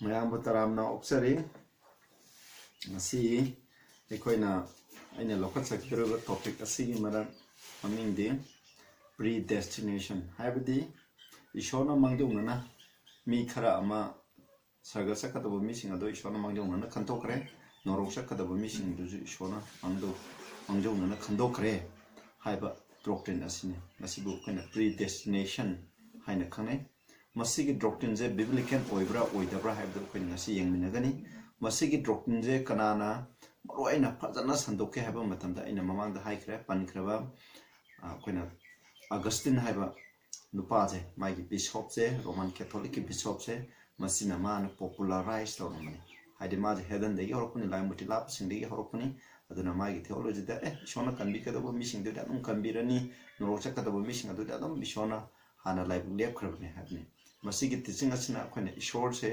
ꯃꯌꯥꯝꯕꯨ ꯇꯔꯥꯝꯅ ꯑꯣꯛꯆꯔꯤ ꯉꯁꯤ ꯑꯩꯈꯣꯏꯅ ꯑꯩꯅ ꯂꯧꯈꯠꯆꯈꯤꯗꯧꯔꯤꯕ ꯇꯣꯄꯤꯛ ꯑꯁꯤꯒꯤ ꯃꯃꯤꯡꯗꯤ ꯄ꯭ꯔꯤꯗꯦꯁꯇꯤꯅꯦꯁꯟ ꯍꯥꯏꯕꯗꯤ ꯏꯁꯣꯔꯅ ꯃꯥꯡꯖꯧꯅꯅ ꯃꯤ ꯈꯔ ꯑꯃ ꯁꯔꯒ ꯆꯠꯀꯗꯕ ꯃꯤꯁꯤꯡ ꯑꯗꯨ ꯏꯁꯣꯔꯅ ꯃꯥꯡꯖꯧꯅꯅ ꯈꯟꯗꯣꯛꯈ꯭ꯔꯦ ꯅꯣꯔꯣꯛ ꯆꯠꯀꯗꯕ ꯃꯤꯁꯤꯡꯗꯨꯁꯨ ꯏꯁꯣꯔꯅ ꯃꯥꯡꯖꯧꯅꯅ ꯈꯟꯗꯣꯛꯈ꯭ꯔꯦ ꯍꯥꯏꯕ ꯗꯣꯛꯇ꯭ꯔꯤꯟ ꯑꯁꯤꯅꯤ ꯃꯁꯤꯕꯨ ꯑꯩꯈꯣꯏꯅ ꯄ꯭ꯔꯤꯗꯦꯁꯇꯤꯅꯦꯁꯟ ꯍꯥꯏꯅ ꯈꯪꯅꯩ ꯃꯁꯤꯒꯤ ꯗꯣꯛꯇ꯭ꯔꯤꯟꯁꯦ ꯕꯤꯕ꯭ꯂꯤꯀꯦꯜ ꯑꯣꯏꯕ꯭ꯔꯥ ꯑꯣꯏꯗꯕ꯭ꯔꯥ ꯍꯥꯏꯕꯗꯨ ꯑꯩꯈꯣꯏꯅ ꯉꯁꯤ ꯌꯦꯡꯃꯤꯟꯅꯒꯅꯤ ꯃꯁꯤꯒꯤ ꯗꯣꯛꯇ꯭ꯔꯤꯟꯁꯦ ꯀꯅꯥꯅ ꯃꯔꯨꯑꯣꯏꯅ ꯐꯖꯅ ꯁꯟꯗꯣꯛꯀꯦ ꯍꯥꯏꯕ ꯃꯇꯝꯗ ꯑꯩꯅ ꯃꯃꯥꯡꯗ ꯍꯥꯏꯈ꯭ꯔꯦ ꯄꯟꯈ꯭ꯔꯕ ꯑꯩꯈꯣꯏꯅ ꯑꯒꯁꯇꯤꯟ ꯍꯥꯏꯕ ꯅꯨꯄꯥꯁꯦ ꯃꯥꯒꯤ ꯕꯤꯁꯣꯞꯁꯦ ꯔꯣꯃꯟ ꯀꯦꯊꯣꯂꯤꯛꯀꯤ ꯕꯤꯁꯣꯞꯁꯦ ꯃꯁꯤꯅ ꯃꯥꯅ ꯄꯣꯄꯨꯂꯔꯥꯏꯁ ꯇꯧꯔꯝꯕꯅꯤ ꯍꯥꯏꯗꯤ ꯃꯥꯁꯦ ꯍꯦꯗꯟꯗꯒꯤ ꯍꯧꯔꯛꯄꯅꯤ ꯂꯥꯏꯃꯨꯇꯤ ꯂꯥꯞꯄꯁꯤꯡꯗꯒꯤ ꯍꯧꯔꯛꯄꯅꯤ ꯑꯗꯨꯅ ꯃꯥꯒꯤ ꯊꯤꯑꯣꯂꯣꯖꯤꯗ ꯏꯁꯣꯔꯅ ꯀꯟꯕꯤꯒꯗꯕ ꯃꯤꯁꯤꯡꯗꯨꯗꯤ ꯑꯗꯨꯝ ꯀꯟꯕꯤꯔꯅꯤ ꯅꯣꯔꯣꯛ ꯆꯠꯀꯗꯕ ꯃꯤꯁꯤꯡ ꯑꯗꯨꯗꯤ ꯑꯗꯨꯝ ꯏꯁꯣꯔꯅ ꯍꯥꯟꯅ ꯂꯥꯏꯕꯛ ꯂꯦꯞꯈ꯭ꯔꯕꯅꯤ ꯍꯥꯏꯕꯅꯤ ꯃꯁꯤꯒꯤ ꯇꯤꯆꯤꯡ ꯑꯁꯤꯅ ꯑꯩꯈꯣꯏꯅ ꯏꯁꯣꯔꯁꯦ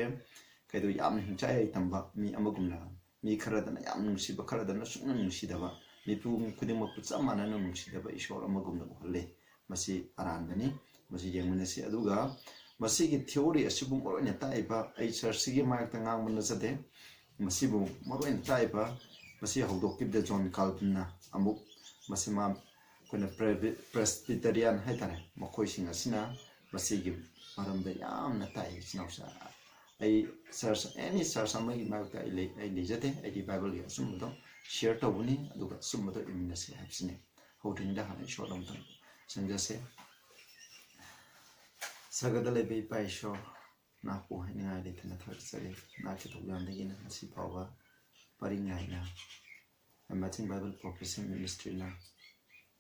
ꯀꯩꯗꯧ ꯌꯥꯝꯅ ꯍꯤꯡꯆꯥ ꯌꯥꯏꯇꯝꯕ ꯃꯤ ꯑꯃꯒꯨꯝꯅ ꯃꯤ ꯈꯔꯗꯅ ꯌꯥꯝ ꯅꯨꯡꯁꯤꯕ ꯈꯔꯗꯅ ꯁꯨꯡꯅ ꯅꯨꯡꯁꯤꯗꯕ ꯃꯤꯄꯨꯝ ꯈꯨꯗꯤꯡꯃꯛꯄꯨ ꯆꯞ ꯃꯥꯟꯅꯅ ꯅꯨꯡꯁꯤꯗꯕ ꯏꯁꯣꯔ ꯑꯃꯒꯨꯝꯅ ꯎꯍꯜꯂꯤ ꯃꯁꯤ ꯑꯔꯥꯟꯕꯅꯤ ꯃꯁꯤ ꯌꯦꯡꯃꯤꯟꯅꯁꯤ ꯑꯗꯨꯒ ꯃꯁꯤꯒꯤ ꯊꯤꯑꯣꯔꯤ ꯑꯁꯤꯕꯨ ꯃꯔꯨꯑꯣꯏꯅ ꯇꯥꯛꯏꯕ ꯑꯩ ꯆꯔꯆꯁꯤꯒꯤ ꯃꯥꯌꯣꯛꯇ ꯉꯥꯡꯕ ꯅꯠꯆꯗꯦ ꯃꯁꯤꯕꯨ ꯃꯔꯨꯑꯣꯏꯅ ꯇꯥꯛꯏꯕ ꯃꯁꯤ ꯍꯧꯗꯣꯛꯈꯤꯕꯗ ꯖꯣꯟ ꯀꯥꯜꯚꯤꯟꯅ ꯑꯃꯨꯛ ꯃꯁꯤ ꯑꯩꯈꯣꯏꯅ ꯄ꯭ꯔꯦꯁꯕꯤꯇꯦꯔꯤꯌꯥꯟ ꯍꯥꯏꯇꯥꯔꯦ ꯃꯈꯣꯏꯁꯤꯡ ꯑꯁꯤꯅ ꯃꯁꯤꯒꯤ ꯃꯔꯝꯗ ꯌꯥꯝꯅ ꯇꯥꯛꯏ ꯏꯆꯤꯟꯅꯥꯎꯁꯥ ꯑꯩ ꯆꯔꯆ ꯑꯦꯅꯤ ꯆꯔꯆ ꯑꯃꯒꯤ ꯃꯥꯌꯣꯛꯇ ꯑꯩ ꯂꯩꯖꯗꯦ ꯑꯩꯗꯤ ꯕꯥꯏꯕꯜꯒꯤ ꯑꯆꯨꯝꯕꯗꯣ ꯁꯤꯌꯔ ꯇꯧꯕꯅꯤ ꯑꯗꯨꯒ ꯑꯆꯨꯝꯕꯗꯣ ꯏꯃꯤꯟꯅꯁꯤ ꯍꯥꯏꯕꯁꯤꯅꯤ ꯍꯧꯗ꯭ꯔꯤꯉꯩꯗ ꯍꯥꯟꯅ ꯏꯁꯣꯔ ꯑꯃꯇꯪ ꯆꯪꯖꯁꯦ ꯁꯔꯒꯗ ꯂꯩꯕ ꯏꯄꯥ ꯏꯁꯣꯔ ꯅꯍꯥꯛꯄꯨ ꯍꯥꯏꯅꯤꯡꯉꯥꯏ ꯂꯩꯇꯅ ꯊꯥꯒꯠꯆꯔꯤ ꯅꯍꯥꯛꯀꯤ ꯊꯧꯖꯥꯜꯗꯒꯤꯅ ꯉꯁꯤ ꯐꯥꯎꯕ ꯄꯔꯤꯡ ꯅꯥꯏꯅ ꯑꯦꯃꯥꯖꯤꯟ ꯕꯥꯏꯕꯜ ꯄ꯭ꯔꯣꯐꯦꯁꯟ ꯃꯤꯅꯤꯁꯇ꯭ꯔꯤꯅ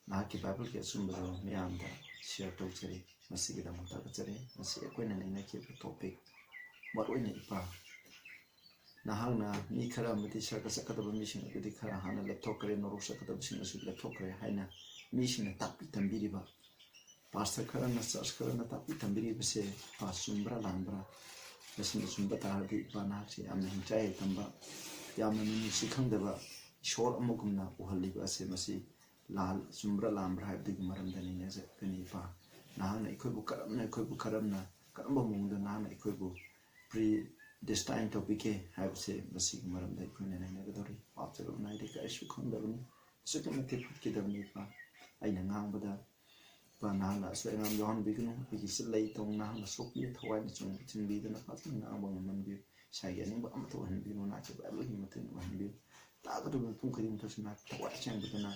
ꯅꯍꯥꯛꯀꯤ ꯕꯥꯏꯕꯜꯒꯤ ꯑꯆꯨꯝꯕꯗꯣ ꯃꯤꯌꯥꯝꯗ ꯁꯤꯌꯔ ꯇꯧꯖꯔꯤ ꯃꯁꯤꯒꯤꯗꯃꯛ ꯊꯥꯒꯠꯆꯔꯤ ꯃꯁꯤ ꯑꯩꯈꯣꯏꯅ ꯅꯩꯅꯈꯤꯕ ꯇꯣꯄꯤꯛ ꯃꯔꯨꯑꯣꯏꯅ ꯏꯄꯥ ꯅꯍꯥꯛꯅ ꯃꯤ ꯈꯔ ꯑꯃꯗꯤ ꯁꯔꯒ ꯆꯠꯀꯗꯕ ꯃꯤꯁꯤꯡ ꯑꯗꯨꯗꯤ ꯈꯔ ꯍꯥꯟꯅ ꯂꯦꯞꯊꯣꯛꯈ꯭ꯔꯦ ꯅꯣꯔꯣꯛ ꯆꯠꯀꯗꯕꯁꯤꯡꯅꯁꯨ ꯂꯦꯞꯊꯣꯛꯈ꯭ꯔꯦ ꯍꯥꯏꯅ ꯃꯤꯁꯤꯡꯅ ꯇꯥꯛꯄꯤ ꯇꯝꯕꯤꯔꯤꯕ ꯄꯥꯁꯇꯔ ꯈꯔꯅ ꯆꯔꯆ ꯈꯔꯅ ꯇꯥꯛꯄꯤ ꯇꯝꯕꯤꯔꯤꯕꯁꯦ ꯏꯄꯥ ꯆꯨꯝꯕ꯭ꯔꯥ ꯂꯥꯟꯕ꯭ꯔꯥ ꯃꯁꯤꯅ ꯆꯨꯝꯕ ꯇꯥꯔꯗꯤ ꯏꯄꯥ ꯅꯍꯥꯛꯁꯦ ꯌꯥꯝꯅ ꯍꯤꯡꯆꯥ ꯌꯥꯏꯇꯝꯕ ꯌꯥꯝꯅ ꯃꯤꯅꯨꯡꯁꯤ ꯈꯪꯗꯕ ꯏꯁꯣꯔ ꯑꯃꯒꯨꯝꯅ ꯎꯍꯜꯂꯤꯕ ꯑꯁꯤ ꯃꯁꯤ ꯆꯨꯝꯕ꯭ꯔꯥ ꯂꯥꯟꯕ꯭ꯔꯥ ꯍꯥꯏꯕꯗꯨꯒꯤ ꯃꯔꯝꯗ ꯅꯩꯅꯖꯒꯅꯤ ꯏꯄꯥ ꯅꯍꯥꯛꯅ ꯀꯔꯝꯕ ꯃꯑꯣꯡꯗ ꯅꯍꯥꯛꯅ ꯑꯩꯈꯣꯏꯕꯨ ꯄ꯭ꯔꯤ ꯗꯦꯁꯇꯥꯏꯟ ꯇꯧꯕꯤꯒꯦ ꯍꯥꯏꯕꯁꯦ ꯃꯁꯤꯒꯤ ꯃꯔꯝꯗ ꯑꯩꯈꯣꯏꯅ ꯅꯩꯅꯒꯗꯧꯔꯤ ꯄꯥꯞꯆꯕ ꯅꯥꯏꯗꯦ ꯀꯔꯤꯁꯨ ꯈꯪꯗꯕꯅꯤ ꯑꯁꯨꯛꯀꯤ ꯃꯇꯤꯛ ꯐꯠꯈꯤꯗꯕꯅꯤ ꯏꯄꯥ ꯑꯩꯅ ꯉꯥꯡꯕꯗ ꯏꯄꯥ ꯅꯍꯥꯛꯅ ꯑꯁꯣꯏ ꯑꯉꯥꯝ ꯌꯥꯎꯍꯟꯕꯤꯒꯅꯨ ꯑꯩꯒꯤ ꯆꯤꯜꯂꯩ ꯇꯧ ꯅꯍꯥꯛꯅ ꯁꯣꯛꯄꯤꯌꯨ ꯊꯋꯥꯏꯅ ꯆꯤꯡꯕꯤꯗꯨꯅ ꯐꯖꯅ ꯉꯥꯡꯕ ꯉꯝꯍꯟꯕꯤꯌꯨ ꯏꯁꯥꯒꯤ ꯑꯅꯤꯡꯕ ꯑꯃꯠꯇ ꯑꯣꯏꯍꯟꯕꯤꯌꯨ ꯅꯍꯥꯛꯀꯤ ꯕꯥꯏꯕꯜꯒꯤ ꯃꯇꯦꯡ ꯑꯣꯏꯍꯟꯕꯤꯌꯨ ꯇꯥꯒꯗꯕ ꯃꯤꯄꯨꯝ ꯈꯨꯗꯤꯡꯃꯛꯇꯁꯨ ꯅꯍꯥꯛ ꯊꯋꯥꯏ ꯆꯪꯕꯤꯗꯨꯅ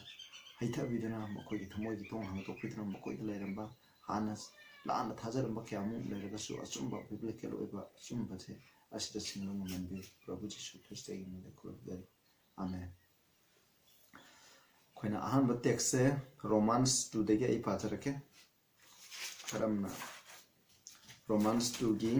ꯍꯩꯊꯕꯤꯗꯨꯅ ꯃꯈꯣꯏꯒꯤ ꯊꯃꯣꯏꯒꯤ ꯊꯣꯡ ꯍꯥꯡꯗꯣꯛꯄꯤꯗꯨꯅ ꯃꯈꯣꯏꯗ ꯂꯩꯔꯝꯕ ꯍꯥꯟꯅ ꯂꯥꯟꯅ ꯊꯥꯖꯔꯝꯕ ꯀꯌꯥꯃꯨꯛ ꯂꯩꯔꯒꯁꯨ ꯑꯆꯨꯝꯕ ꯕꯤꯕ꯭ꯂꯤꯀꯦꯜ ꯑꯣꯏꯕ ꯑꯆꯨꯝꯕꯁꯦ ꯑꯁꯤꯗ ꯁꯤꯡꯕ ꯉꯝꯍꯟꯕꯤꯌꯨ ꯄ꯭ꯔꯚꯨ ꯖꯤꯁꯨ ꯈ꯭ꯔꯤꯁꯇꯒꯤ ꯃꯤꯡꯗ ꯈꯨꯔꯨꯝꯖꯔꯤ ꯑꯥꯃꯦꯟ ꯑꯩꯈꯣꯏꯅ ꯑꯍꯥꯟꯕ ꯇꯦꯛꯁꯁꯦ ꯔꯣꯃꯥꯟꯁ 2ꯗꯒꯤ ꯑꯩ ꯄꯥꯖꯔꯛꯀꯦ ꯀꯔꯝꯅ ꯔꯣꯃꯥꯟꯁ 2ꯒꯤ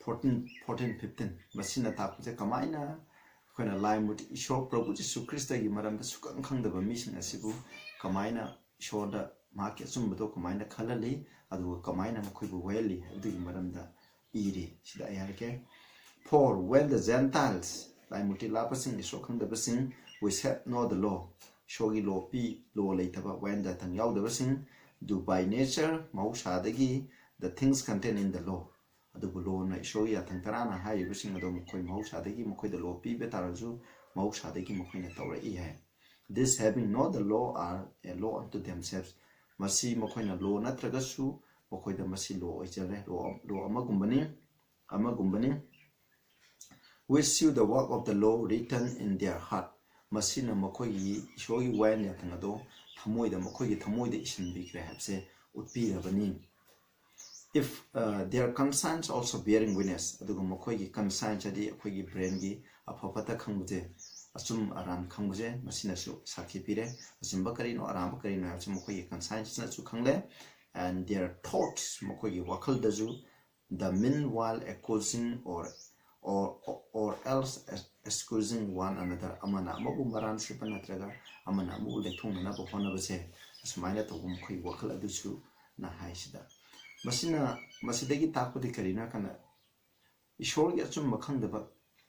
14-15 ꯃꯁꯤꯅ ꯇꯥꯛꯄꯁꯦ ꯀꯃꯥꯏꯅ ꯑꯩꯈꯣꯏꯅ ꯂꯥꯏꯃꯨꯇꯤ ꯏꯁꯣꯔ ꯄ꯭ꯔꯚꯨ ꯖꯤꯁꯨ ꯈ꯭ꯔꯤꯁꯇꯒꯤ ꯃꯔꯝꯗ ꯁꯨꯈꯪ ꯈꯪꯗꯕ ꯃꯤꯁꯤꯡ ꯑꯁꯤꯕꯨ ꯀꯃꯥꯏꯅ ꯏꯁꯣꯔꯗ ꯃꯍꯥꯛꯀꯤ ꯑꯆꯨꯝꯕꯗꯣ ꯀꯃꯥꯏꯅ ꯈꯜꯍꯜꯂꯤ ꯑꯗꯨꯒ ꯀꯃꯥꯏꯅ ꯃꯈꯣꯏꯕꯨ ꯋꯥꯌꯦꯜꯂꯤ ꯍꯥꯏꯕꯗꯨꯒꯤ ꯃꯔꯝꯗ ꯏꯔꯤ ꯁꯤꯗ ꯑꯩ ꯍꯥꯏꯔꯛꯀꯦ For when the Gentiles ꯂꯥꯏꯃꯨꯇꯤ ꯂꯥꯞꯄꯁꯤꯡ ꯏꯁꯣꯔ ꯈꯪꯗꯕꯁꯤꯡ which had not the law ꯏꯁꯣꯔꯒꯤ ꯂꯣ ꯂꯩꯇꯕ ꯋꯥꯌꯦꯜ ꯌꯥꯊꯪ ꯌꯥꯎꯗꯕꯁꯤꯡ do by nature ꯃꯍꯧꯁꯥꯗꯒꯤ the things contained in the law ꯑꯗꯨꯕꯨ ꯂꯣꯅ ꯏꯁꯣꯔꯒꯤ ꯌꯥꯊꯪ ꯇꯔꯥꯅ ꯍꯥꯏꯔꯤꯕꯁꯤꯡ ꯑꯗꯣ ꯃꯈꯣꯏ ꯃꯍꯧꯁꯥꯗꯒꯤ ꯃꯈꯣꯏꯗ ꯂꯣ ꯄꯤꯕ ꯇꯥꯔꯁꯨ ꯃꯍꯧꯁꯥꯗꯒꯤ ꯃꯈꯣꯏꯅ ꯇꯧꯔꯛꯏ ꯍꯥꯏ This having not the law are a law unto themselves ꯃꯁꯤ ꯃꯈꯣꯏꯅ ꯂꯣ ꯅꯠꯇ꯭ꯔꯒꯁꯨ ꯃꯈꯣꯏꯗ ꯃꯁꯤ ꯂꯣ ꯑꯣꯏꯖꯔꯦ ꯂꯣ ꯑꯃꯒꯨꯝꯕꯅꯤ which see the work of the law written in their heart masina makoigi ishogi wayan yathang ado thamoida makoigi thamoida isinbikre habse utpirabani if their conscience also bearing witness adugo makoigi conscience adi akoigi brain gi afapata khangbuje asum aran khangbuje masina su sakhi pire asimba karino aramba karino habse makoigi conscience na su khangle and their thoughts makoigi wakal daju the meanwhile accusing or else excusing one another amana amabu maran sipa natraga amana amu lethong na bohona base asmaina to khoi wakal adusu na haisida masidagi takpudi karina kana ishor gi achum makhangdaba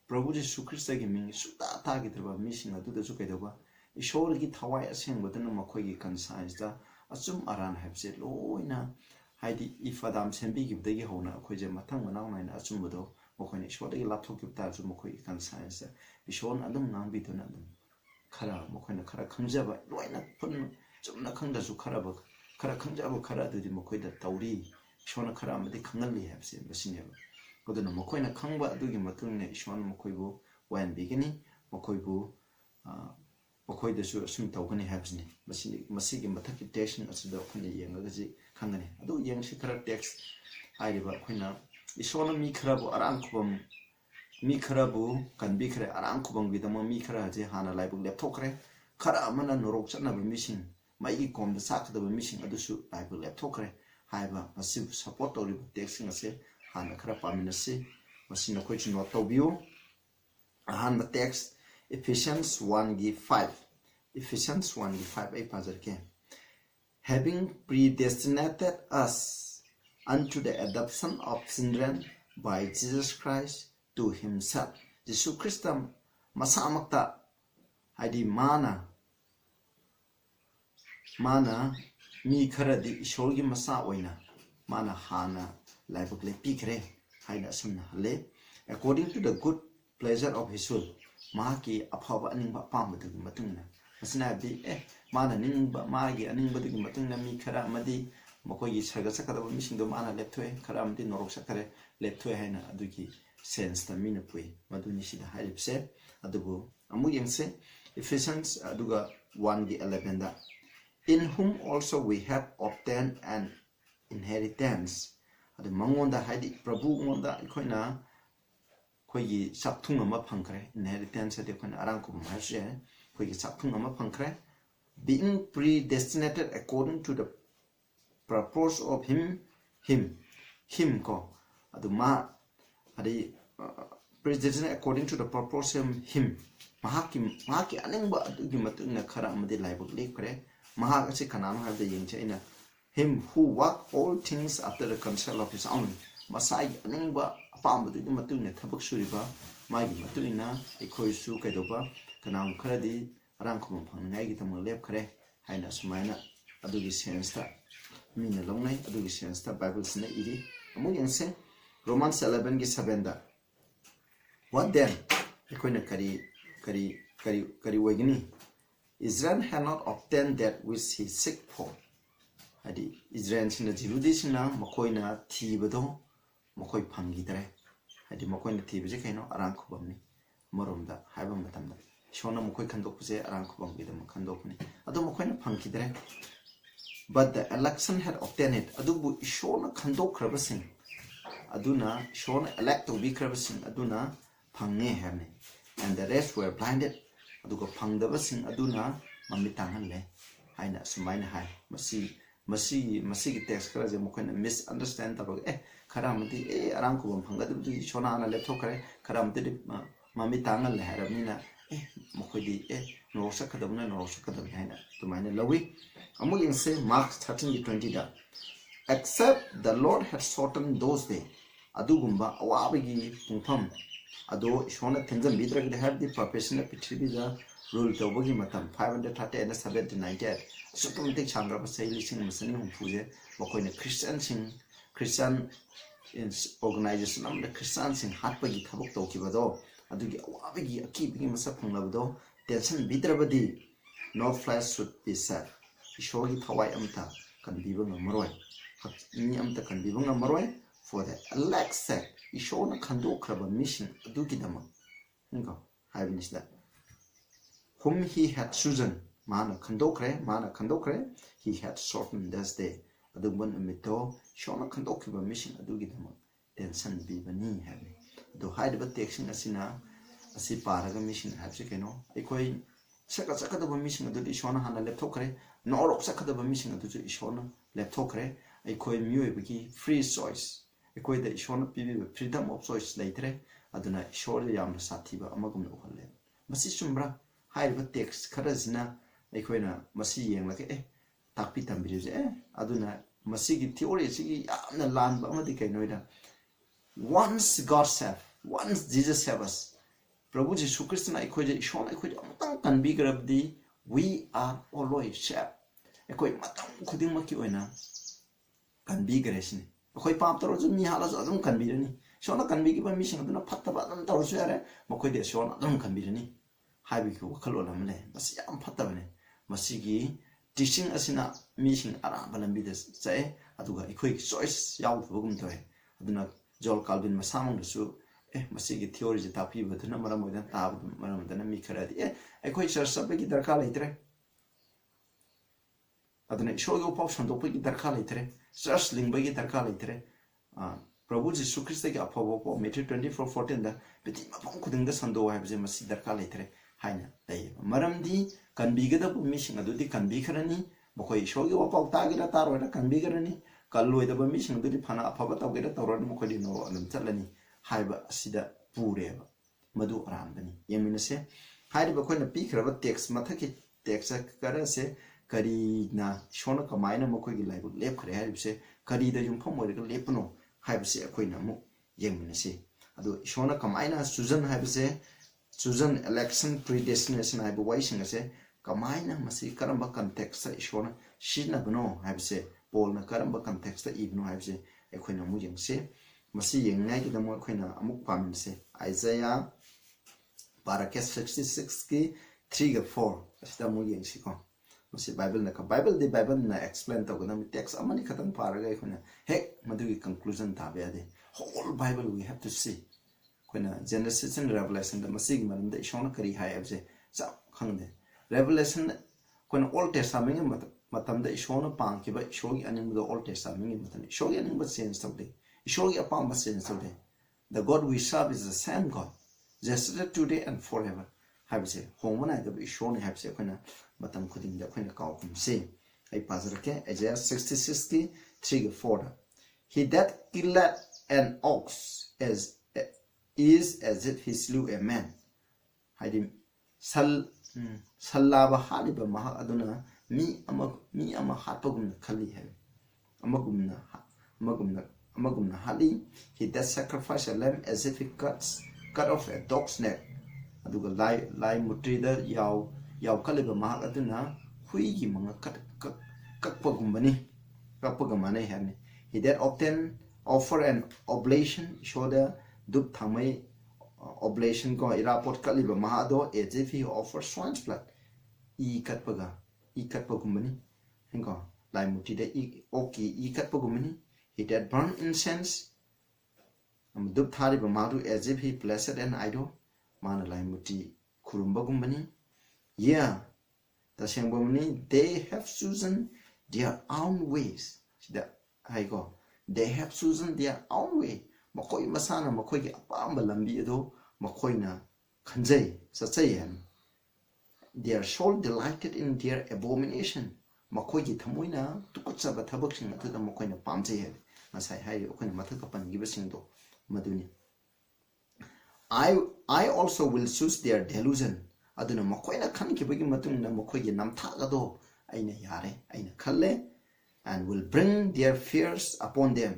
prabhu jesu christ gi ming suta tagidaba mising aduda su kaidoba ishor gi thawai asengbadana makhoi gi conscience da achum aran habse loina haidi ifadam sembi gibdagi hona khoje mathang manaw naina achumbodo mokoi ni ishor dagi laptop ki ta ju mokoi kan science ishor na dum nang bi to na dum khara mokoi na khara khangjaba loina pun chumna khangda ju khara ba khara khangjaba khara du di mokoi da tauri ishor na khara amadi khangali habse basine ba koduna mokoi na khangba adugi matung ne ishor mokoi bu wan bigini mokoi bu mokoi da su asum tawgani habsni masigi mathaki text asida khone yenga ji khangani adu yeng shi khara text aiba khoina ishona mi khara bu arang khubam mi khara bu kanbi khare arang khubam bidama mi khara je hana laibu laptop khare khara amana norok chana ba missing mai gi kom da sak da ba missing adu su laibu laptop khare haiba masi support tori text ngase hana khara paminasi masina khoi chi not tawbiu han ba text Ephesians 1:5 Ephesians 1:5 ay pazar ke having predestinated us unto the adoption of children by Jesus Christ to himself Jesus Christam masamakta hadi mana mi kharadi ishorgi masa oina mana hana laibuk le pikre haina sumna le according to the good pleasure of his will maki aphaba aningba pamadu matungna asna bi mana ningba magi aningba du matungna mi khara amadi makogi saga sakada mi singdo mana lepthoi khara amdi norok sakare lepthoi haina adugi sense ta mina pui maduni sida haipse adugo amu yengse Ephesians aduga 1:11 da in whom also we have obtained an inheritance adu mangonda haidi prabhu ngonda ikoina koigi sakthung ama phangkre inheritance de kon arang ko mahse koigi sakthung ama phangkre being predestinated according to the purpose of him ko aduma adi predestinated according to the purpose of him mahaki anengba adugi matungna khara amadi laibuk lekre mahak ase kanano have the yingche ina him who work all things after the counsel of his own masai anengba apamadu di matungna thabak suriba magi matungina ekhoi su kaidoba kanam kharadi arang khum phangngai gi tamang lep khare haina sumaina adugi sense ta mina longnai adugi sense ta bible sina iri amu yengse Romans 11 gi 7 da what then ekoina kari wagini Israel had not obtained that which he seek for hadi Israel sina jirudi sina makoina thibado makoi phangidre hadi makoina thibeje kaino arang khubamni maromda haiba matamda shona makoi khandokpuje arang khubam bidam khandokni adu makoina phangkidre but the election had obtained it adubu shona khandokrabasing aduna shona elect to be krabasing aduna phangne herne and the rest were blinded aduga phangdabasing aduna mamitanganle haina sumaina hai masi ki text kara je mokoina misunderstand tabag kharamati arang ko phangadu shona ana laptop kare kharamati mamitangal le haramina mokoidi no sakadamna haina tumaina lawi amu yengse Mark 13:20 da except the Lord had shortened those days adugumba awabigi pungpham ado shona thenjam bidrag de have the professional pithibi da rule tawbagi matam 530 and 798 automatic changra ba sai lising masani hum phuje mokoina Christian organization am the Christian sing hatpagi thabok tawkibado adugi awabigi akibigi masa phanglabado tension bidrabadi no flesh should be said ishori thawai amta kan biba ngamaroi ni amta kan biba ngamaroi for the elect sake ishona khandokraba mission adugi dama ngo haibnis da whom he had chosen mana khandokre he had shortened this day adubun amito shona khandokiba mission adugi dama tension bibani habi do haidba text asina asi paraga mission habse keno ekoi saka da mission adu ishona hana laptop kare no rok saka da mission adu ishona laptop kare ekoi muebiki free choice ekoi da ishona pibi freedom of choice later aduna ishore yamna sathiba amagum ukhalle masi sumbra haidba text kharajina ekoina masi yenglake takpi tambirije aduna masi gi theory sigi yamna lanba amadi kainoida once God saved once Jesus saved us Prabhu Jesus Christ na ekoi je ishona ekoi amtang kanbi grabdi we are always saved ekoi matang khuding maki oina kanbi gresini ekoi pam taro ju mi hala ju adum kanbi ni shona kanbi ki ba mi sing aduna phatta ba dam tor su yare mokoi de shona dam kanbi ni haibi ki wakhalo lam le masi yam phatta bane masi gi teaching asina mi sing ara balambi de sai aduga ikoi choice yaw bugum toy aduna Joel Calvin masang su masi gi theory je tapi baduna maram modan ta maram dana mi khara di ikoi church sabbe ki darkar leitre aduna shoyo pop sando pe ki darkar leitre church lingba ki darkar leitre Prabhu Jisu Christ ki apho ko Matthew 24:14 da beti mapong kuding da sando ha bje masi darkar leitre haina dai maram di kanbi ga da mi sing adu di kanbi kharani mokoi shoyo pop ta gi da taro da kanbi kharani kaloi da ba mi sing adu di phana apha ba ta gi da taro mokoi di no alam chalani haiba sida pure ba madu aram bani yemina se hai ba khoi na pi khara ba text mathaki text kara se kari na shona kamaina mokoi gi laibu lep khare hai se kari da jum phom oi ga lepno hai se khoi na mu yemina se adu shona kamaina susan hai se susan election predestination hai ba wai sing se kamaina masi karamba context sa shona shina bno hai se pol na karamba context ta ibno hai se khoi na mu yeng se masi yeng ngai ki damo khoi na amuk pam se Isaiah paragraph 66 ki 3 ga 4 asta mu yeng si ko masi Bible na ka Bible de Bible na explain to gna text amani khatan para ga khoi na he madu ki conclusion ta be ade whole Bible we have to see khoi na Genesis and Revelation da masi gi maram da shona kari hai abje sa khang de Revelation khoi na Old Testament matam da shona pang ki ba shogi aning da Old Testament matam shogi aning ba sense to de shogi apam ba sense to de the God we serve is the same God yesterday today and forever have say homana da shona have say khoi na matam khuding da khoi na kaw kum se ai pazar ke Isaiah 66 ki 3 ga 4 he that killed an ox is as if he slew a man haidi sallaba haliba maha aduna mi ama hatpagum khali hai amagumna hali he that sacrifice a lamb as if he cut off a dog's neck aduga lai mutri da yaw khaliba maha aduna hui gi manga kakpagumbani kakpagamane hani he that often offer an oblation show the dup thamai oblation ko irapot kaliba maha do as if he offers swine's blood i katpagumani hingo lai muti da i katpagumani he that burn incense dup thari ba madu as if he blessed an idol mana lai muti kurumbagumani yeah the sembomani they have chosen their own ways sida hai go they have chosen their own way makoi masana makoi gi apamba lambi ado makoi na khanjai sachai han their soul delighted in their abomination makoi gi thamoina tukutsa ba thabak sing atu da makoi na pamjai hai masai hai okoi mathak pan gi basing do maduni I also will choose their delusion aduna makoi na khan ki bagi matung na makoi gi namtha ga do aina yare aina khalle and will bring their fears upon them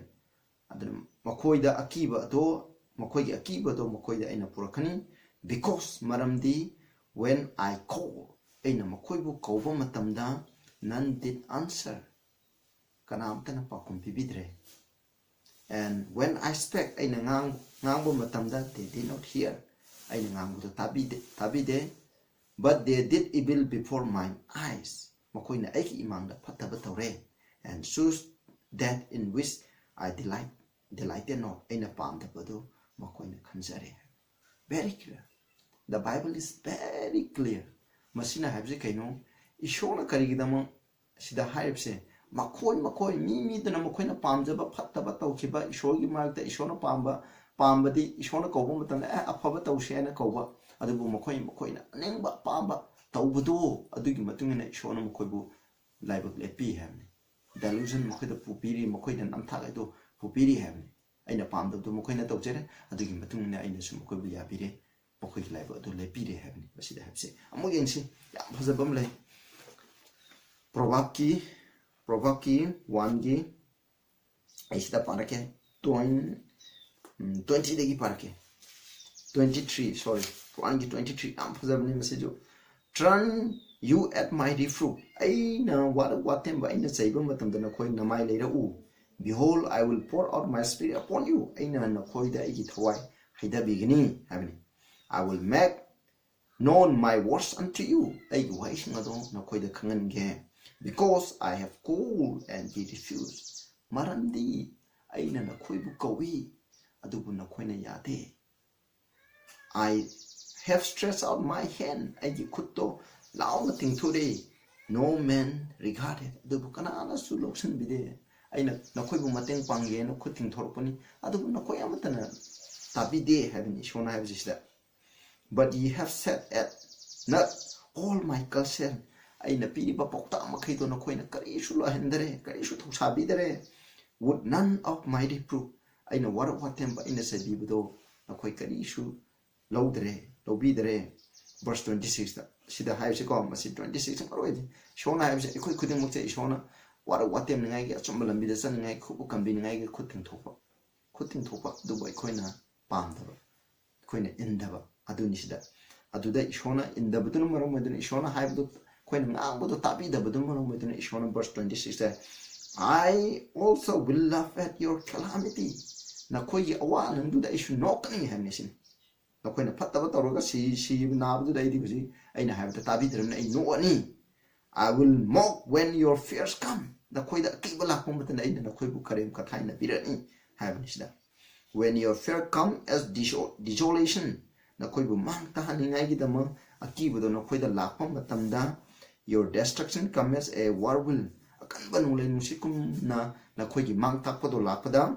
aduna makoi da akiba do makoi gi akiba do makoi da aina purakani because maramdi when I call aina makoi bu kauba matamda none did answer kanam tana pakum bibidre and when I spake aina ngang bu matamda they did not hear aina ngang bu tabide but they did evil before my eyes makoi na aiki imang da pataba tawre and choose that in which I delighted not aina pam da badu makoi na khanjare very clear the Bible is very clear masina habje kaino ishona karigidamo sida haibse makoi mi dana makoi na pamjaba phattaba tawkiba ishogi markta ishona pambadi ishona kawba matana afaba tawshena kawba adubu makoi na nengba pamba tawbudo adugi matungina ishona makoibu laibak lepi hamne delusion makoi da pupiri makoi da namtha do pupiri hamne aina pamdabdo makoi na tawjere adugi matungina aina su makoi bu yabire makoi laiba adu lepire hamne basida habse amog yengsi yam phajabam lai proverb ki 1 gi aisida parake 20 degi parake 23 sorry 1 gi 23 am phajabni message turn you at my reproof aina what them ba aina chaiba matam da khoi namai leira u Behold, I will pour out my spirit upon you. Aina nakoida igi thawai haida bigini habini. I will make known my words unto you. Igi waising ado nakoida kangan ge. Because I have called and ye refuse. Marandi aina nakoibu kawi adubu nakoina yade. I have stretched out my hand. Igi kutto lao na ting today. No man regarded. Adubu kanana su loksan bide. Aina nakoibu mateng pangye na kuting thorpani adubu nakoy amatana tabide having shona have this that. But ye have said at not all my culture. Aina piriba pokta makhito nakoy na karishu la hendere karishu thosabidere. Would none of my reproof. Aina whatemba ina sabibudo nakoy karishu lobidere. Verse 26 sida have se ko masi 26 maroi shona have se ikoi kuding mukse shona what them ngai ge chom lambi da san ngai khu kam bi ngai ge khuting thopa du bai khoina pam da khoina inda ba adu ni sida adu da ishona inda bu tun marom medun ishona haib du khoina ngang bu tabi da bu tun marom medun ishona verse 26 I also will laugh at your calamity na khoi awa nang du da ishu nokani hamni sin na khoina phatta ba toroga si na bu da idi buji aina haib da tabi drum na I no ani I will mock when your fears come. The koi da kibala pumbatan aina na koi bukarem kathai na birani have nisda. When your fear come as desolation, na koi bu mang tahaningai gidama akibudo na koi da lakpam batamda your destruction come as a whirlwind. Akan banulay nusikum na koi gi mang takpado lakpada.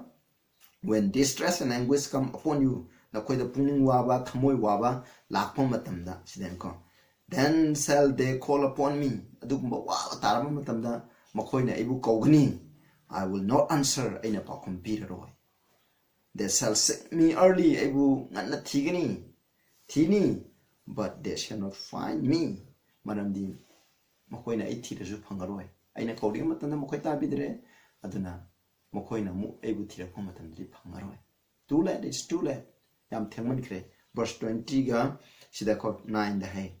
When distress and anguish come upon you, na koi da puning waba thamoy waba lakpam batamda sidan ko. Then shall they call upon me. Adugumba wala tarama matamda makoina ibu kogni. I will not answer aina pa compete roy. They shall seek me early ibu ngana tini, but they shall not find me. Madam di makoina iti da ju pangaroy. Aina kodi matanda makoita bidre aduna makoina mu ibu tira pamatanda di pangaroy. Too late, it's too late. Yam thengman kre. Verse 20 ga sida ko 9 da hai.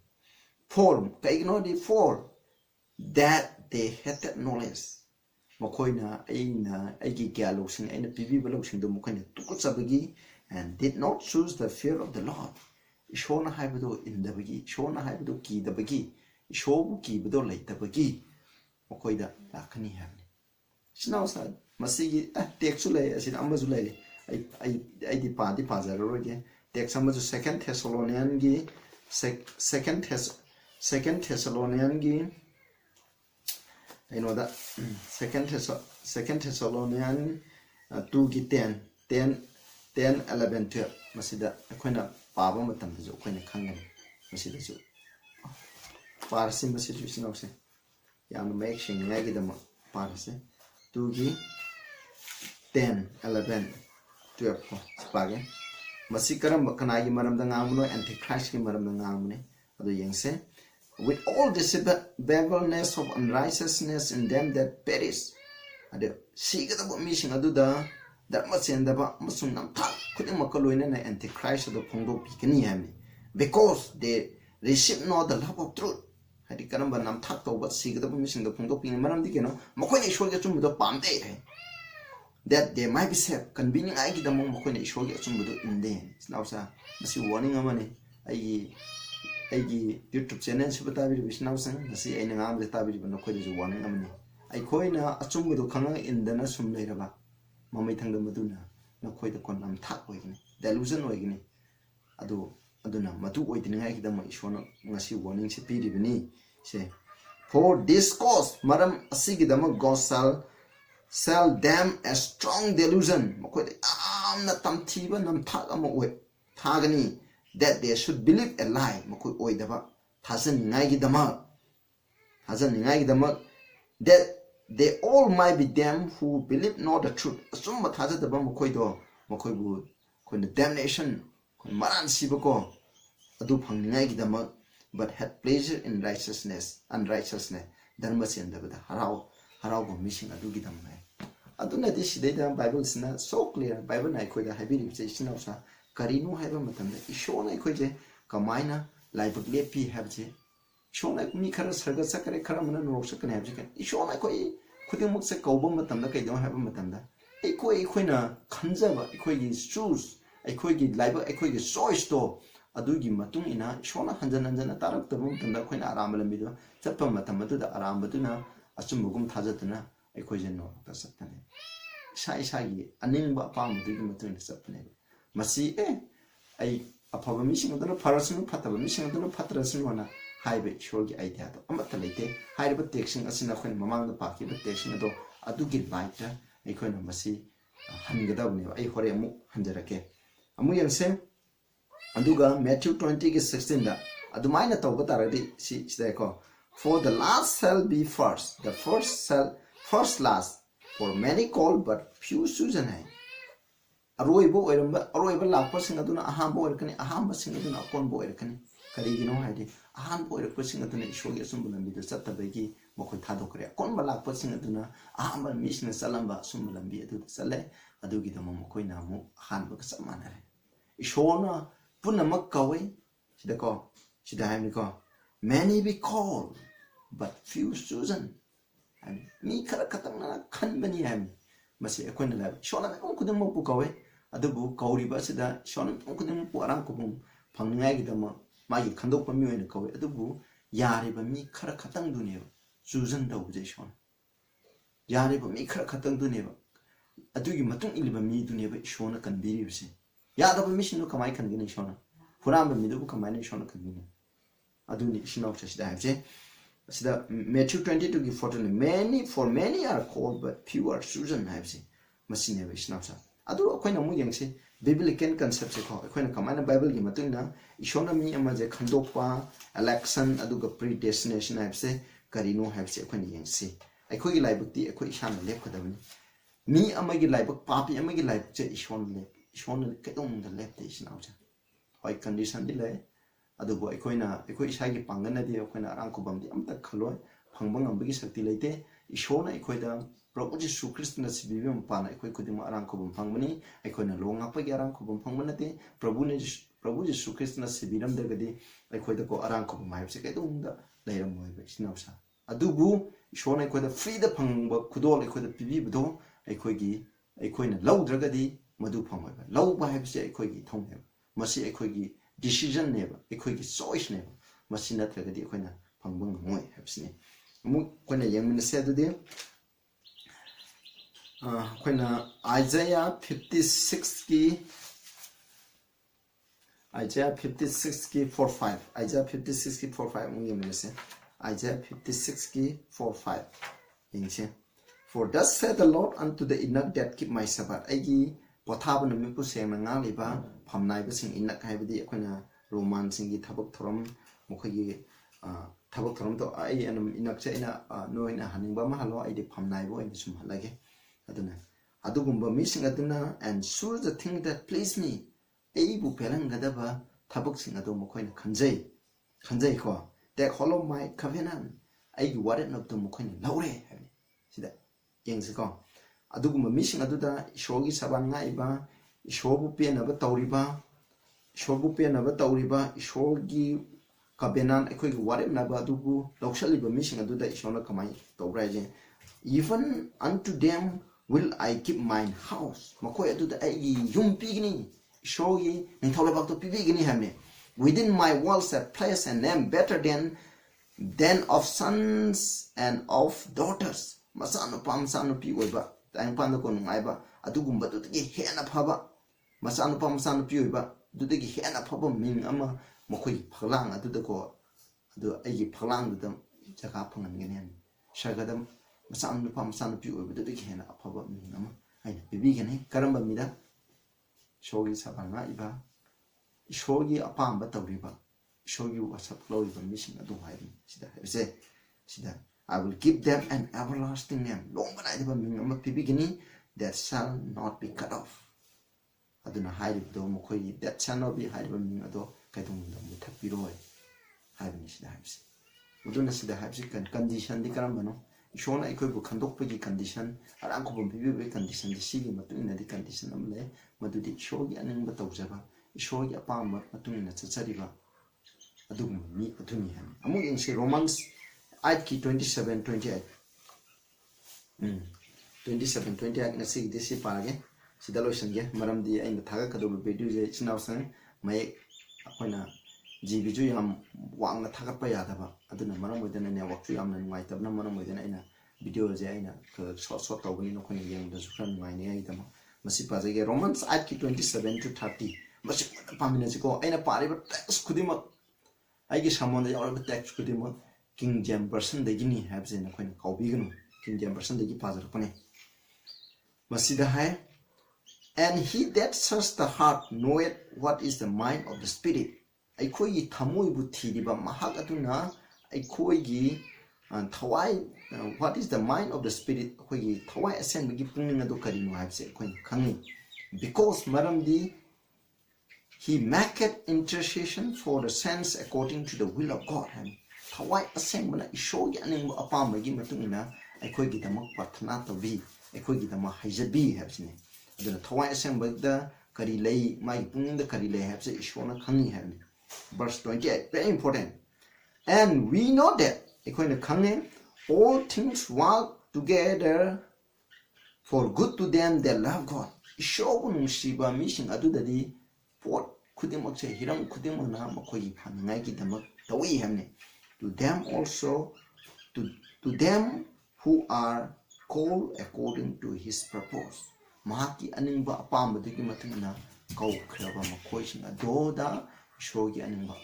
For that they had knowledge. Makoina aina aigi galo sing aina pibi balo sing do makoina tukutsabagi and did not choose the fear of the Lord. Ishona haibudo in the bagi, Shona haibudo ki the bagi, Ishobu ki budo late the bagi. Makoida lakani havni. Snowside, Masigi, take Sule as in Amazulele. I depart the Pazaro again. Take some of the second Thessalonian gi, Second Thessalonian gi, I know that Second Thessalonian 2 gi 10, 11, 12. Masida akoina paba matam jo akoina khangan masida jo parsim masida sinose yam make sing ngai gi dama parse 2 gi 10, 11, 12 ko spage masikaram kanagi maram da ngamuno antichrist ki maram da ngamune adu yengse. With all this beverness of unrighteousness in them that perish. Ade sigada bo missing aduda that much in the musung nam thak kuding makaloina na antichrist adu phongdo pikani hamni because they receive not the love of truth. Hadi karamba nam thak to but sigada bo missing the phongdo pin maram dikeno makoi ishol ga chum do pamde hai that they might be saved convening ai gi damong makoi ishol ga chum do inde snausa masi warning amani ai YouTube channel subtabi bisnaw sang nasi aina ngam le tabi bano khoi ju warning amani ai khoina achum do khanga indana sum leiraba mamai thangda maduna na khoi da kon nam thak oigini delusion oigini aduna matu oidini ngai kidam ishona ngasi warning se piri bani se for this cause maram asigi dam God shall them a strong delusion makhoi da amna tamthiba nam thak ama oi thagani that they should believe a lie makoi oidaba thasan ngai gi dama that they all might be them who believe not the truth asum thaja daba makoi bu koina damnation kon maran sibako adu phang ngai gi dama but had pleasure in unrighteousness dharma sendaba da harau go missing adu gi dama aduna this data Bible is not so clear Bible nai khoi da habi revelation of sa karinu haiba matamda ishona khoi je kamaina laibak lepi habje ishona mi khara sarga sakare khara mana no sakane habje kan ishona khoi khudimuk se kauba matamda kai do haiba matamda ꯑꯩꯈꯣꯏꯅ ꯈꯟꯖꯕ ꯑꯩꯈꯣꯏꯒꯤ ꯆꯨꯁ ꯑꯩꯈꯣꯏꯒꯤ ꯂꯥꯏꯕꯛ ꯑꯩꯈꯣꯏꯒꯤ ꯆꯣꯏꯁꯇꯣ ꯑꯗꯨꯒꯤ ꯃꯇꯨꯡ ꯏꯟꯅ ꯏꯁꯣꯔꯅ ꯍꯟꯖꯟ ꯍꯟꯖꯟꯅ ꯇꯥꯔꯛꯇꯕ ꯃꯇꯝꯗ ꯑꯩꯈꯣꯏꯅ ꯑꯔꯥꯟꯕ ꯂꯝꯕꯤꯗꯣ ꯆꯠꯄ ꯃꯇꯝ ꯑꯗꯨꯗ ꯑꯔꯥꯟꯕꯗꯨꯅ ꯑꯆꯨꯝꯕꯒꯨꯝ ꯊꯥꯖꯗꯨꯅ ꯑꯩꯈꯣꯏꯁꯦ ꯅꯣꯔꯛꯇ ꯆꯠꯄꯅꯦ ꯏꯁꯥ ꯏꯁꯥꯒꯤ ꯑꯅꯤꯡꯕ ꯑꯄꯥꯝꯕꯗꯨꯒꯤ ꯃꯇꯨꯡ ꯏꯟꯅ ꯆꯠꯄꯅꯦꯕ ꯃꯁꯤ ꯑꯩ ꯑꯐꯕ ꯃꯤꯁꯤꯡ ꯑꯗꯨꯅ ꯐꯔꯁꯅꯨ ꯐꯠꯇꯕ ꯃꯤꯁꯤꯡ ꯑꯗꯨꯅ ꯐꯠꯇ꯭ꯔꯁꯅꯨꯅ ꯍꯥꯏꯕ ꯏꯁꯣꯔꯒꯤ ꯑꯥꯏꯗꯤꯌꯥꯗꯣ ꯑꯃꯠꯇ ꯂꯩꯇꯦ ꯍꯥꯏꯔꯤꯕ ꯇꯦꯛꯁꯁꯤꯡ ꯑꯁꯤꯅ ꯑꯩꯈꯣꯏꯅ ꯃꯃꯥꯡꯗ ꯄꯥꯈꯤꯕ ꯇꯦꯛꯁꯁꯤꯡ ꯑꯗꯣ ꯑꯗꯨꯒꯤ ꯂꯥꯏꯠꯇ ꯑꯩꯈꯣꯏꯅ ꯃꯁꯤ ꯍꯟꯒꯗꯕꯅꯦꯕ ꯑꯩ ꯍꯣꯔꯦꯟ ꯑꯃꯨꯛ ꯍꯟꯖꯔꯛꯀꯦ ꯑꯃꯨꯛ ꯌꯦꯡꯁꯦ ꯑꯗꯨꯒ ꯃꯦꯊ꯭ꯌꯨ 20:16ꯗ ꯑꯗꯨꯃꯥꯏꯅ ꯇꯧꯕ ꯇꯥꯔꯒꯗꯤ ꯁꯤꯗꯀꯣ for the last shall be first the first last for many called but few chosen hay ꯑꯔꯣꯏꯕ ꯂꯥꯛꯄꯁꯤꯡ ꯑꯗꯨꯅ ꯑꯍꯥꯟꯕ ꯑꯣꯏꯔꯛꯀꯅꯤ ꯑꯍꯥꯟꯕꯁꯤꯡ ꯑꯗꯨꯅ ꯑꯀꯣꯟꯕ ꯑꯣꯏꯔꯛꯀꯅꯤ ꯀꯔꯤꯒꯤꯅꯣ ꯍꯥꯏꯗꯤ ꯑꯍꯥꯟꯕ ꯑꯣꯏꯔꯛꯄꯁꯤꯡ ꯑꯗꯨꯅ ꯏꯁꯣꯔꯒꯤ ꯑꯆꯨꯝꯕ ꯂꯝꯕꯤꯗ ꯆꯠꯇꯕꯒꯤ ꯃꯈꯣꯏ ꯊꯥꯗꯣꯛꯈ꯭ꯔꯦ ꯑꯀꯣꯟꯕ ꯂꯥꯛꯄꯁꯤꯡ ꯑꯗꯨꯅ ꯑꯍꯥꯟꯕ ꯃꯤꯁꯤꯡꯅ ꯆꯠꯂꯝꯕ ꯑꯆꯨꯝꯕ ꯂꯝꯕꯤ ꯑꯗꯨꯗ ꯆꯠꯂꯦ ꯑꯗꯨꯒꯤꯗꯃꯛ ꯃꯈꯣꯏꯅ ꯑꯃꯨꯛ ꯑꯍꯥꯟꯕꯒ ꯆꯞ ꯃꯥꯟꯅꯔꯦ ꯏꯁꯣꯔꯅ ꯄꯨꯝꯅꯃꯛ ꯀꯧꯏ ꯁꯤꯗ ꯍꯥꯏꯕꯅꯤꯀꯣ many be called but few chosen ꯍꯥꯏꯕꯅꯤ ꯃꯤ ꯈꯔ ꯈꯛꯇꯪꯅ ꯈꯟꯕꯅꯤ ꯍꯥꯏꯕꯅꯤ ꯃꯁꯤ ꯑꯩꯈꯣꯏꯅ ꯂꯥꯏꯕ ꯏꯁꯣꯔꯅ ꯃꯤꯄꯨꯝ ꯈꯨꯗꯤꯡꯃꯛꯄꯨ ꯀꯧꯏ ꯑꯗꯨꯕꯨ ꯀꯧꯔꯤꯕ ꯑꯁꯤꯗ ꯏꯁꯣꯔꯅ ꯃꯤꯄꯨꯝ ꯈꯨꯗꯤꯡꯃꯛꯄꯨ ꯑꯔꯥꯟ ꯈꯨꯕꯝ ꯐꯪꯅꯤꯡꯉꯥꯏꯒꯤꯗꯃꯛ ꯃꯥꯒꯤ ꯈꯟꯗꯣꯛꯄ ꯃꯤ ꯑꯣꯏꯅ ꯀꯧꯏ ꯑꯗꯨꯕꯨ ꯌꯥꯔꯤꯕ ꯃꯤ ꯈꯔ ꯈꯛꯇꯪꯗꯨꯅꯦꯕ ꯆꯨꯖꯟ ꯇꯧꯕꯁꯦ ꯏꯁꯣꯔꯅ ꯌꯥꯔꯤꯕ ꯃꯤ ꯈꯔ ꯈꯛꯇꯪꯗꯨꯅꯦꯕ ꯑꯗꯨꯒꯤ ꯃꯇꯨꯡ ꯏꯜꯂꯤꯕ ꯃꯤꯗꯨꯅꯦꯕ ꯏꯁꯣꯔꯅ ꯀꯟꯕꯤꯔꯤꯕꯁꯦ ꯌꯥꯗꯕ ꯃꯤꯁꯤꯡꯗꯨ ꯀꯃꯥꯏꯅ ꯈꯟꯒꯅꯤ ꯏꯁꯣꯔꯅ ꯍꯨꯔꯥꯟꯕ ꯃꯤꯗꯨꯕꯨ ꯀꯃꯥꯏꯅ ꯏꯁꯣꯔꯅ ꯈꯟꯒꯅꯤ ꯑꯗꯨꯅꯤ ꯏꯁꯤꯅꯥꯎꯁꯦ ꯁꯤꯗ ꯍꯥꯏꯕꯁꯦꯁꯤꯗ Matthew 22:14 for many are called but few are chosen 하이브시 마시네베 시나프사 아두 ꯑꯩꯈꯣꯏꯅ ꯑꯃꯨꯛ ꯌꯦꯡꯁꯤ biblical concept ꯁꯦ ꯀꯣ ꯑꯩꯈꯣꯏꯅ ꯀꯃꯥꯏꯅ 바이블ꯒꯤ ꯃꯇꯨꯡꯗ ꯏꯁꯣꯔꯅ ꯃꯤ ꯑꯃꯁꯦ ꯈꯟꯗꯣꯛꯄ election ꯑꯗꯨꯒ predestination ꯍꯥꯏꯕꯁꯦ ꯀꯔꯤꯅꯣ ꯍꯥꯏꯕꯁꯦ ꯑꯩꯈꯣꯏꯅ ꯌꯦꯡꯁꯤ ꯑꯩꯈꯣꯏꯒꯤ ꯂꯥꯏꯕꯛꯇꯤ ꯑꯩꯈꯣꯏ ꯏꯁꯥꯅ ꯂꯦꯞꯀꯗꯕꯅꯤ ꯃꯤ ꯑꯃꯒꯤ ꯂꯥꯏꯕꯛ ꯄꯥꯄꯤ ꯑꯃꯒꯤ ꯂꯥꯏꯕꯛꯁꯦ ꯏꯁꯣꯔꯅ ꯀꯩꯗꯧꯅꯨꯡꯗ ꯂꯦꯞꯇꯦ ꯏꯁꯤꯅꯥꯎꯁꯦ ꯍꯣꯏ ꯀꯟꯗꯤꯁꯟꯗꯤ ꯂꯩ ꯑꯗꯨꯕꯨ ꯑꯩꯈꯣꯏ ꯏꯁꯥꯒꯤ ꯄꯥꯡꯒꯜꯅꯗꯤ ꯑꯩꯈꯣꯏꯅ ꯑꯔꯥꯟ ꯈꯨꯕꯝꯗꯤ ꯑꯝꯇ ꯈꯜꯂꯣꯏ ꯐꯪꯕ ꯉꯝꯕꯒꯤ ꯁꯛꯇꯤ ꯂꯩꯇꯦ ꯏꯁꯣꯔꯅ ꯑꯩꯈꯣꯏꯗ ꯄ꯭ꯔꯚꯨ ꯖꯤꯁꯨ ꯈ꯭ꯔꯤꯁꯇꯅ ꯁꯤꯕꯤꯕ ꯃꯄꯥꯟꯅ ꯑꯩꯈꯣꯏ ꯈꯨꯗꯤꯡꯃꯛ ꯑꯔꯥꯟ ꯈꯨꯕꯝ ꯐꯪꯕꯅꯤ ꯑꯩꯈꯣꯏꯅ ꯂꯣ ꯉꯥꯛꯄꯒꯤ ꯑꯔꯥꯟ ꯈꯨꯕꯝ ꯐꯪꯕ ꯅꯠꯇꯦ ꯄ꯭ꯔꯚꯨ ꯖꯤꯁꯨ ꯈ꯭ꯔꯤꯁꯇꯅ ꯁꯤꯕꯤꯔꯝꯗ꯭ꯔꯒꯗꯤ ꯑꯩꯈꯣꯏꯗꯀꯣ ꯑꯔꯥꯟ ꯈꯨꯕꯝ ꯍꯥꯏꯕꯁꯦ ꯀꯩꯗꯧꯅꯨꯡꯗ ꯂꯩꯔꯝꯃꯣꯏꯕ ꯏꯆꯤꯟꯅꯥꯎꯁꯥ ꯑꯗꯨꯕꯨ ꯏꯁꯣꯔꯅ ꯑꯩꯈꯣꯏꯗ ꯐ꯭ꯔꯤꯗ ꯐꯪꯕ ꯈꯨꯗꯣꯜ ꯑꯩꯈꯣꯏꯗ ꯄꯤꯕꯤꯕꯗꯣ ꯑꯩꯈꯣꯏꯅ ꯂꯧꯗ꯭ꯔꯒꯗꯤ ꯃꯗꯨ ꯐꯪꯉꯣꯏꯕ ꯂꯧꯕ ꯍꯥꯏꯕꯁꯦ ꯑꯩꯈꯣꯏꯒꯤ ꯏꯊꯧꯅꯦꯕ ꯃꯁꯤ ꯑꯩꯈꯣꯏꯒꯤ ꯗꯤꯁꯤꯖꯟꯅꯦꯕ ꯑꯩꯈꯣꯏꯒꯤ ꯆꯣꯏꯁꯅꯦꯕ ꯃꯁꯤ ꯅꯠꯇ꯭ꯔꯒꯗꯤ ꯑꯩꯈꯣꯏꯅ ꯐꯪꯕ ꯉꯝꯃꯣꯏ ꯍꯥꯏꯕꯁꯤꯅꯤ ꯑꯃꯨꯛ ꯑꯩꯈꯣꯏꯅ ꯌꯦꯡꯃꯤꯟꯅꯁꯦ ꯑꯗꯨꯗꯤ ꯑꯩꯈꯣꯏꯅ Isaiah 56ꯒꯤ 4:5 Isaiah 56ꯒꯤ 4:5 ꯑꯃꯨꯛ ꯌꯦꯡꯃꯤꯟꯅꯁꯦ Isaiah 56ꯒꯤ 4:5 ꯌꯦꯡꯁꯦ For thus said the Lord unto the Enoch that keep my Sabbath ꯑꯩꯒꯤ ꯄꯣꯊꯥꯕ ꯅꯨꯃꯤꯠꯄꯨ ꯁꯦꯡꯅ ꯉꯥꯛꯂꯤꯕ ꯐꯝꯅꯥꯏꯕꯁꯤꯡ ꯏꯅꯛ ꯍꯥꯏꯕꯗꯤ ꯑꯩꯈꯣꯏꯅ ꯔꯣꯃꯥꯟꯁꯤꯡꯒꯤ ꯊꯕꯛ ꯊꯧꯔꯝ ꯃꯈꯣꯏꯒꯤ ꯊꯕꯛ ꯊꯧꯔꯝꯗꯣ ꯑꯩ ꯏꯅꯛꯁꯦ ꯑꯩꯅ ꯅꯣꯏꯅ ꯍꯟꯅꯤꯡꯕ ꯑꯃ ꯍꯜꯂꯣ ꯑꯩꯗꯤ ꯐꯝꯅꯥꯏꯕ ꯑꯣꯏꯅ ꯁꯨꯝ ꯍꯜꯂꯒꯦ ꯑꯗꯨꯒꯨꯝꯕ ꯃꯤꯁꯤꯡ ꯑꯗꯨꯅ and choose the thing that please me ꯑꯩꯕꯨ ꯄꯦꯜꯍꯟꯒꯗꯕ ꯊꯕꯛꯁꯤꯡ ꯑꯗꯨ ꯃꯈꯣꯏꯅ ꯈꯟꯖꯩꯀꯣ take hold of my covenant ꯑꯩꯒꯤ ꯋꯥꯔꯦꯞꯅꯕꯗꯨ ꯃꯈꯣꯏꯅ ꯂꯧꯔꯦ ꯍꯥꯏꯕꯅꯤ ꯁꯤꯗ ꯌꯦꯡꯁꯤꯀꯣ ꯑꯗꯨꯒꯨꯝꯕ ꯃꯤꯁꯤꯡ ꯑꯗꯨꯗ ꯏꯁꯣꯔꯒꯤ ꯁꯕꯥꯟ ꯉꯥꯛꯏꯕ ꯏꯁꯣꯔꯕꯨ ꯄꯦꯟꯅꯕ ꯇꯧꯔꯤꯕ ꯏꯁꯣꯔꯒꯤ covenant ꯑꯩꯈꯣꯏꯒꯤ ꯋꯥꯔꯦꯞꯅꯕ ꯑꯗꯨꯕꯨ ꯂꯧꯁꯜꯂꯤꯕ ꯃꯤꯁꯤꯡ ꯑꯗꯨꯗ ꯏꯁꯣꯔꯅ ꯀꯃꯥꯏꯅ ꯇꯧꯕ꯭ꯔꯥ ꯍꯥꯏꯁꯦ even unto them will I give mine house ꯃꯈꯣꯏ ꯑꯗꯨꯗ ꯑꯩꯒꯤ ꯌꯨꯝ ꯄꯤꯒꯅꯤ ꯏꯁꯣꯔꯒꯤ ꯅꯤꯡꯊꯧ ꯂꯩꯕꯥꯛꯇꯣ ꯄꯤꯕꯤꯒꯅꯤ ꯍꯥꯏꯕꯅꯤ within my walls a place and name better than of sons and of daughters ꯃꯆꯥꯅꯨꯄꯤ ꯑꯣꯏꯕ ꯇꯥꯏꯪꯄꯥꯟꯗꯀꯣ ꯅꯨꯡꯉꯥꯏꯕ ꯑꯗꯨꯒꯨꯝꯕꯗꯨꯗꯒꯤ ꯍꯦꯟꯅ ꯐꯕ ꯃꯆꯥꯅꯨꯄꯤ ꯑꯣꯏꯕ ꯑꯗꯨꯗꯒꯤ ꯍꯦꯟꯅ ꯐꯕ ꯃꯤꯡ ꯑꯃ ꯃꯈꯣꯏꯒꯤ ꯐꯛꯂꯥꯡ ꯑꯗꯨꯗꯀꯣ ꯑꯗꯨ ꯑꯩꯒꯤ ꯐꯛꯂꯥꯡꯗꯨꯗ ꯖꯒꯥ ꯐꯪꯍꯟꯒꯅꯤ ꯍꯥꯏꯕꯅꯤ ꯁꯔꯒꯗ ꯃꯆꯥꯅꯨꯄꯤ ꯑꯣꯏꯕꯗꯨꯗꯒꯤ ꯍꯦꯟꯅ ꯑꯐꯕ ꯃꯤꯡ ꯑꯃ ꯑꯩꯅ ꯄꯤꯕꯤꯒꯅꯤ ꯀꯔꯝꯕ ꯃꯤꯗ ꯏꯁꯣꯔꯒꯤ ꯁꯕꯥꯟ ꯉꯥꯛꯏꯕ ꯏꯁꯣꯔꯒꯤ ꯑꯄꯥꯝꯕ ꯇꯧꯔꯤꯕ ꯏꯁꯣꯔꯒꯤ ꯋꯥꯁꯛ ꯂꯧꯔꯤꯕ ꯃꯤꯁꯤꯡ ꯑꯗꯨ ꯍꯥꯏꯕꯅꯤ ꯁꯤꯗ ꯍꯥꯏꯕꯁꯦ ꯁꯤꯗ I will give them an everlasting name ꯂꯣꯡꯕ ꯅꯥꯏꯗꯕ ꯃꯤꯡ ꯑꯃ ꯄꯤꯕꯤꯒꯅꯤ that shall not be cut off ꯑꯗꯨꯅ ꯍꯥꯏꯔꯤꯕꯗꯣ ꯃꯈꯣꯏꯒꯤ that shall not be ꯍꯥꯏꯔꯤꯕ ꯃꯤꯡ ꯑꯗꯣ ꯀꯩꯗꯧꯅꯨꯡꯗ ꯃꯨꯊꯠꯄꯤꯔꯣꯏ ꯍꯥꯏꯕꯅꯤ ꯁꯤꯗ ꯍꯥꯏꯕꯁꯦ ꯑꯗꯨꯅ ꯁꯤꯗ ꯍꯥꯏꯕꯁꯤ ꯀꯟꯗꯤꯁꯟꯗꯤ ꯀꯔꯝꯕꯅꯣ ꯏꯁꯣꯔꯅ ꯑꯩꯈꯣꯏꯕꯨ ꯈꯟꯗꯣꯛꯄꯒꯤ ꯀꯟꯗꯤꯁꯟ ꯑꯔꯥꯟ ꯈꯨꯕꯝ ꯄꯤꯕꯤꯕꯒꯤ ꯀꯟꯗꯤꯁꯟꯗꯤ ꯁꯤꯒꯤ ꯃꯇꯨꯡ ꯏꯟꯅꯗꯤ ꯀꯟꯗꯤꯁꯟ ꯑꯃ ꯂꯩ ꯃꯗꯨꯗꯤ ꯏꯁꯣꯔꯒꯤ ꯑꯅꯤꯡꯕ ꯇꯧꯖꯕ ꯏꯁꯣꯔꯒꯤ ꯑꯄꯥꯝꯕ ꯃꯇꯨꯡ ꯏꯟꯅ ꯆꯠꯆꯔꯤꯕ ꯑꯗꯨꯒꯨꯝꯕ ꯃꯤ ꯑꯗꯨꯅꯤ ꯍꯥꯏꯕꯅꯤ ꯑꯃꯨꯛ ꯌꯦꯡꯁꯤ Romans 8:27-28 27 28 ngasi disi parage sida loisenge maramdi aina thaga kadobu video je chinawsan mai akoina jibiju yam wangna thaga pa yadaba aduna maram modena ne waktu yamna ngai tabna maram modena aina video je aina short tawbani no khoni yang da sukran ngai ne ai tama masi pajege Romans 8 ki 27 to 30 masi pamina ji ko aina pariba text khudima aigi samonda yawa text khudima King James version de gini habse na khoni kaubignu King James version de gi pajar pane masida hai and he that searches the heart knoweth what is the mind of the spirit aikoi thamoi bu thiriba mahak atuna aikoi gi thawai what is the mind of the spirit aikoi gi thawai assembly gi pungning adu kari no habse khoi khangi because maramdi he maketh intercession for the saints according to the will of God thawai assembly ishogi aning apam gi matungina aikoi gi damak prathana tabi aikoi gi damak haijabi habsine aduna thawai assembly da kari lei mai pungning da kari lei habse ishona khangi habni verse 28 very important and we know that according to khange all things work together for good to them that love God ishobun shiba mission adudadi pot khudimak che hiram khudimana makhoi phanangai gi damak tawi hamne to them also to them who are called according to his purpose mahaki aningba apambadagi matungna kau khraba makhoi sing adoda Ishogi aningba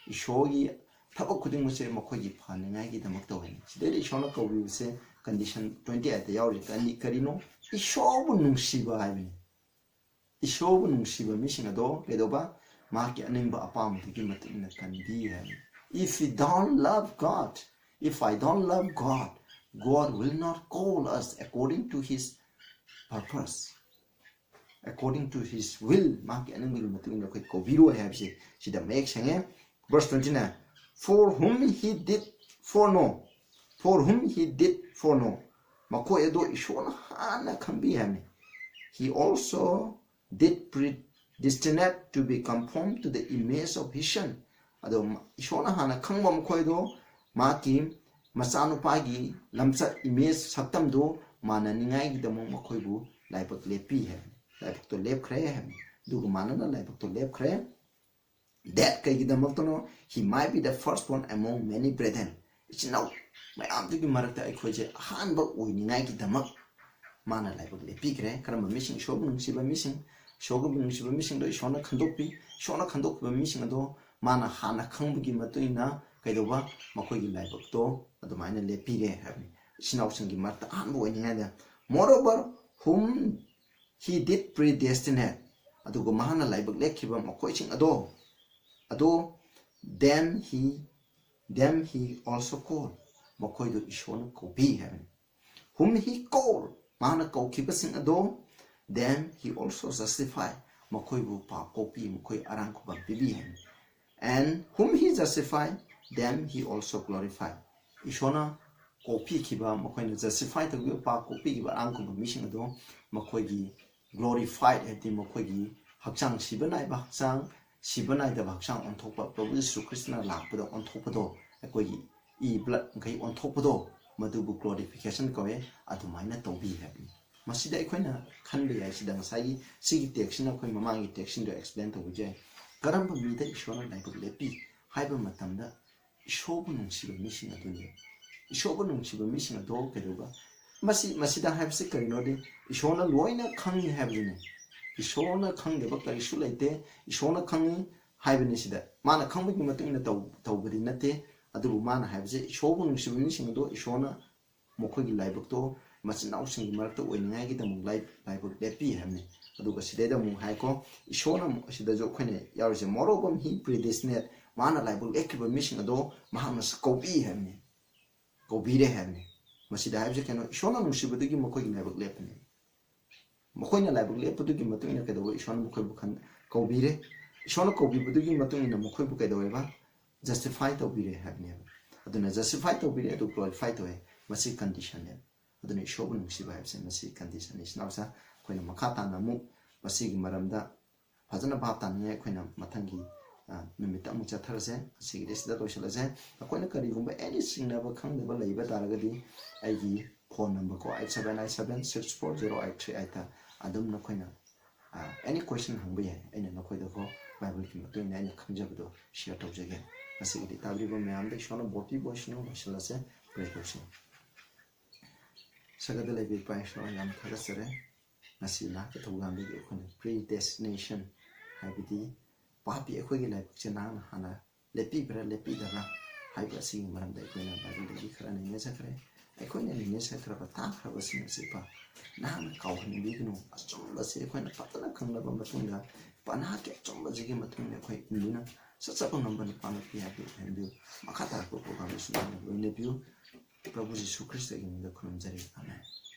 Ishogi thaba khuding mo se makhogi phaningai gi damak tawani sidai ishona kawi se condition 28 ta yawri kani karino ishobu nungsiba haibini ishobu nungsiba mising ado kedoba maki aningba apam gi matina kandi habi if we don't love God if I don't love God God will not call us according to his purpose according to his will maki aningba matina ko kobiro habse sida make sange verse 29 for whom he did foreknow mako edo ishona hana khambi hame he also did predestinate to be conformed to the image of his son ado ishona hana khangba mako edo maki masanu pagi lamsa image saktam do mananingai gidamo mako bu laibak lepi hame laibak to lep khre hame dugu manana laibak to lep khre that kaigidamaktono he might be the first one among many brethren it's now my amtugi marakta aikhoje hanba oiningai gidamak mana laibak lepikre karamba missing shobung siba missing do ishona khandokpi missing do mana hana khangbugi matuina kaidoba makoigi laibak to adumaina lepire habni sinau singi marta hanba oiningai da moreover whom he did predestinate adugo mahana laibak lekhiba makoi sing ado them he also called makoi do ishona kobi heaven whom he called mana kaukiba sing ado them he also justified makoi bu pa kopi makoi arang ko bibi heaven and whom he justified them he also glorified ishona kopi kiba makoi na justify to pa kopi kiba arang ko mission ado makoi gi glorified ati makoi gi hakchang sibanai ba hakchang Sibanai the Bakshang on top of Provisu Krishna Lapudo on top of the E blood on top of Madubu glorification coe at minor to be happy. Masida Equina can be as done Sai, see detection of Mamma detection to explain to Vijay. Garamba meter is shown like a lepi, Hyper Matanda, Shobun Shiba missing a dunya. Shobun Shiba missing a dog Keduba. Masida have sicker in order, Ishona Loina can't have in it. Ishona Kang the Bakta Ishulate, Ishona Kang Hibernisida. Mana coming in the Taubinate, Adu Mana has it, Shobun Shibinishing do Ishona Mokogi Libocto, must now sing Marto when I get them like Lepi Hamne. Aduka Sideda Muhaiko, Ishona Shidazoquene, Yaris Morobum, he predestinate, Mana Libel Equiba mission ado, Mahamas Kobi Hamne. Gobide Hamne. Masida Habsacano, Shona Shibudigi Mokogi Level Lepene. Mokoina Libel Lepugi Matuina Kado, Ishona Mokobukan Kobire, Shona Kobi Budugi Matuina Mokobuka, justify to be have never. Aduna justify to be to qualify to a masi condition. Aduna Shobun Shibabs and masi condition is now, sir, when Makata Namu, Masigi Maramda, Pazana Batan, Quena Matangi, Mimitamucha Tarze, Sigis that Oshalaze, a Quenaka, any sing never come the labor Daragadi, i.e. phone number ko 8797640838 adum na khoina any question hangba yai aina na khoida ko bible ki matui na aina khangjabdo share tawjage asigi tabri bo mayam de shono boti boshno mashallah se pray kosin sagada lebe pai sho yam thagasare nasi na ka thogam de khone predestination habidi papi ekhoi gi lai chena hana lepi bra lepi dara haiba sing maram de khoi na bible de khara ne sakre khoi ne ne sakra ba ta khra ba sing se pa na kaw ni bi gnu achom ba se khoi na patana khangla ba matunga pana ke achom ba jigi matunga khoi induna satsa ko number ni pana pi ha ke hendu makata ko ko ga su ne ne biu Prabhu Yeshu Christ के नाम में खुलम जरी आमेन।